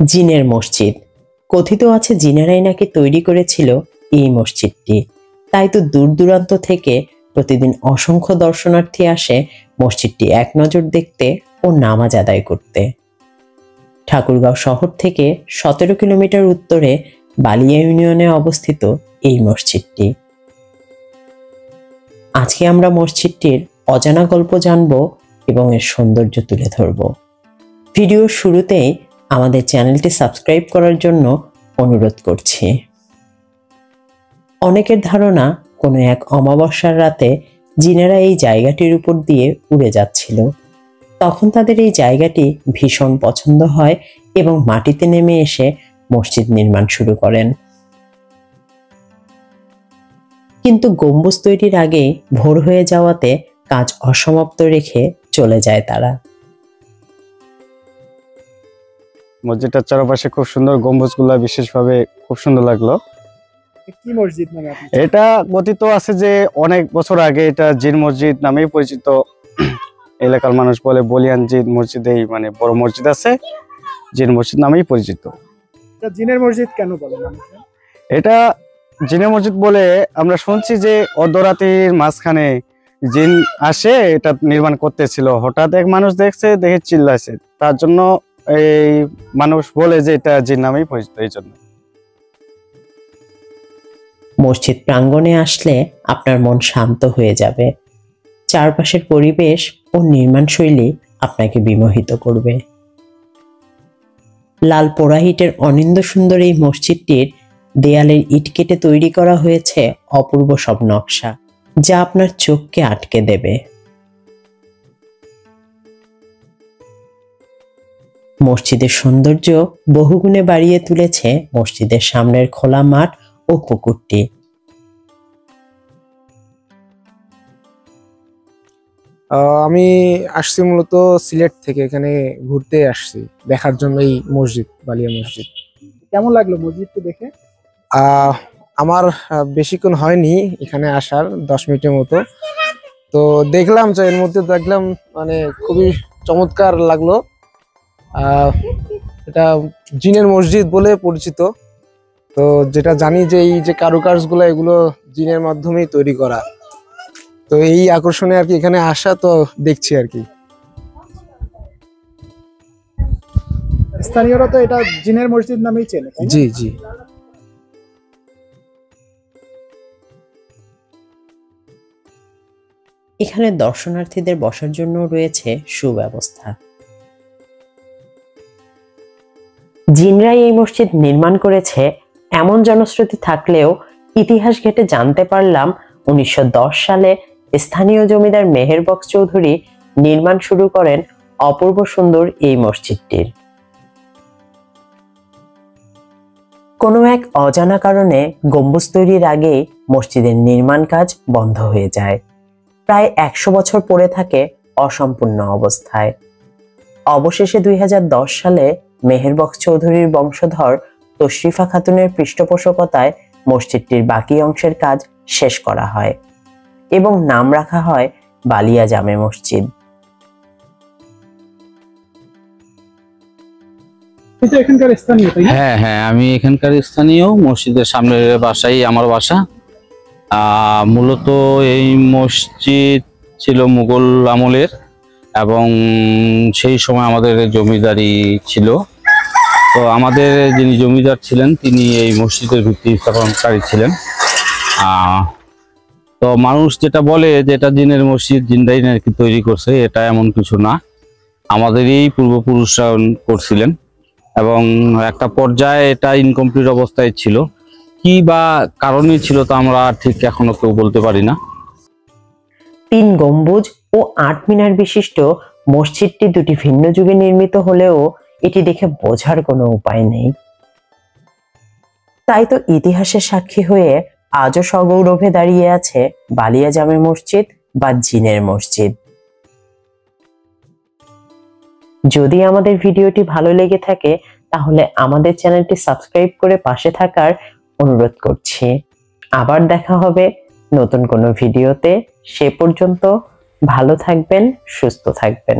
জিনের মসজিদ। কথিত আছে জিনেরাই নাকি তৈরি করেছিল এই মসজিদটি। তাই তো দূর দূরান্ত থেকে প্রতিদিন অসংখ্য দর্শনার্থী আসে মসজিদটি এক নজর দেখতে ও নামাজ আদায় করতে। ঠাকুরগাঁও শহর থেকে 17 কিলোমিটার উত্তরে বালিয়া ইউনিয়নে অবস্থিত এই মসজিদটি। আজকে আমরা মসজিদটির অজানা গল্প জানব এবং এর সৌন্দর্য তুলে ধরব। ভিডিওর শুরুতেই আমাদের চ্যানেলটি সাবস্ক্রাইব করার জন্য অনুরোধ করছি। অনেকের ধারণা কোনো এক অমাবস্যার রাতে জিনেরা এই জায়গাটির উপর দিয়ে উড়ে যাচ্ছিল। তখন তাদের এই জায়গাটি ভীষণ পছন্দ হয় এবং মাটিতে নেমে এসে মসজিদ নির্মাণ শুরু করেন। কিন্তু গম্বুজ তৈরির আগেই ভোর হয়ে যাওয়াতে কাজ অসমাপ্ত রেখে চলে যায় তারা। মসজিদটার চারপাশে খুব সুন্দর গম্বুজগুলা বিশেষভাবে খুব সুন্দর লাগলো। কি মসজিদ নামে? এটা কথিত আছে যে অনেক বছর আগে এটা জিন মসজিদ নামেই পরিচিত। এলাকার মানুষ বলে বলিয়ান জিন মসজিদেই মানে বড় মসজিদ আছে, জিন মসজিদ নামেই পরিচিত। এটা জিনের মসজিদ কেন বলে মানুষ? এটা জিনের মসজিদ বলে আমরা শুনছি যে অর্ধরাত্রির মাঝখানে জিন আসে এটা নির্মাণ করতেছিল। হঠাৎ এক মানুষ দেখছে, দেখে চিল্লাছে, তার জন্য এই মানুষ বলে যে এটা জিন নামেই পরিচিত। এই জন্য মসজিদ প্রাঙ্গণে আসলে আপনার মন শান্ত হয়ে যাবে। চারপাশের পরিবেশ ও নির্মাণ শৈলী আপনাকে বিমোহিত করবে। লাল পোড়াহিটের অনিন্দ সুন্দর এই মসজিদটির দেয়ালের ইট কেটে তৈরি করা হয়েছে অপূর্ব সব নকশা, যা আপনার চোখকে আটকে দেবে। মসজিদের সৌন্দর্য বহুগুণে বাড়িয়ে তুলেছে মসজিদের সামনের খোলা মাঠ ও পুকুরটি। আমি আসছি মূলত সিলেট থেকে, এখানে ঘুরতে আসছি দেখার জন্য এই মসজিদ, বালিয়া মসজিদ। কেমন লাগলো মসজিদকে দেখে? আমার বেশিক্ষণ হয়নি এখানে আসার, 10 মিনিটের মতো। তো দেখলাম যে এর মধ্যে দেখলাম মানে খুবই চমৎকার লাগলো। এটা জিনের মসজিদ বলে পরিচিত। তো যেটা জানি যে এই যে কারুকাজগুলো এগুলো জিনের মাধ্যমেই তৈরি করা। তো এই আকর্ষণে আর কি এখানে আসা, তো দেখছি আর কি। স্থানীয়রা তো এটা জিনের মসজিদ নামেই চেনে। জি জি। এখানে দর্শনার্থীদের বসার জন্য রয়েছে সুব্যবস্থা। জিনরাই এই মসজিদ নির্মাণ করেছে এমন জনশ্রুতি থাকলেও ইতিহাস ঘেঁটে জানতে পারলাম 1910 সালে স্থানীয় জমিদার মেহেরবক্স চৌধুরী নির্মাণ শুরু করেন অপূর্ব সুন্দর এই মসজিদটির। কোনো এক অজানা কারণে গম্বুজ তৈরির আগে মসজিদের নির্মাণ কাজ বন্ধ হয়ে যায়। প্রায় 100 বছর পড়ে থাকে অসম্পূর্ণ অবস্থায়। অবশেষে 2010 সালে মেহেরবক্স চৌধুরীর বংশধর তশরিফা খাতুনের পৃষ্ঠপোষকতায় মসজিদটির বাকি অংশের কাজ শেষ করা হয় এবং নাম রাখা হয় বালিয়া জামে মসজিদ। হ্যাঁ হ্যাঁ, আমি এখানকার স্থানীয়। মসজিদের সামনের বাসাই আমার বাসা। মূলত এই মসজিদ ছিল মুঘল আমলের এবং সেই সময় আমাদের জমিদারি ছিল। তো আমাদের যিনি জমিদার ছিলেন তিনি এই মসজিদের ভিত্তি স্থাপনকারী ছিলেন। তো মানুষ যেটা বলে যে এটা জিনের মসজিদ, জিনরাই নাকি তৈরি করছে, এটা এমন কিছু না। আমাদেরই পূর্বপুরুষরা করছিলেন এবং একটা পর্যায়ে এটা ইনকমপ্লিট অবস্থায় ছিল। কি বা কারণে ছিল তা আমরা ঠিক এখনো কেউ বলতে পারি না। 3 গম্বুজ ও 8 মিনার বিশিষ্ট মসজিদটি দুটি ভিন্ন যুগে নির্মিত হলেও এটি দেখে বোঝার কোনো উপায় নেই। তাই তো ইতিহাসের সাক্ষী হয়ে আজও সগৌরবে দাঁড়িয়ে আছে বালিয়া জামে মসজিদ বা জিনের মসজিদ। যদি আমাদের ভিডিওটি ভালো লেগে থাকে তাহলে আমাদের চ্যানেলটি সাবস্ক্রাইব করে পাশে থাকার অনুরোধ করছি। আবার দেখা হবে নতুন কোনো ভিডিওতে। সে পর্যন্ত ভালো থাকবেন, সুস্থ থাকবেন।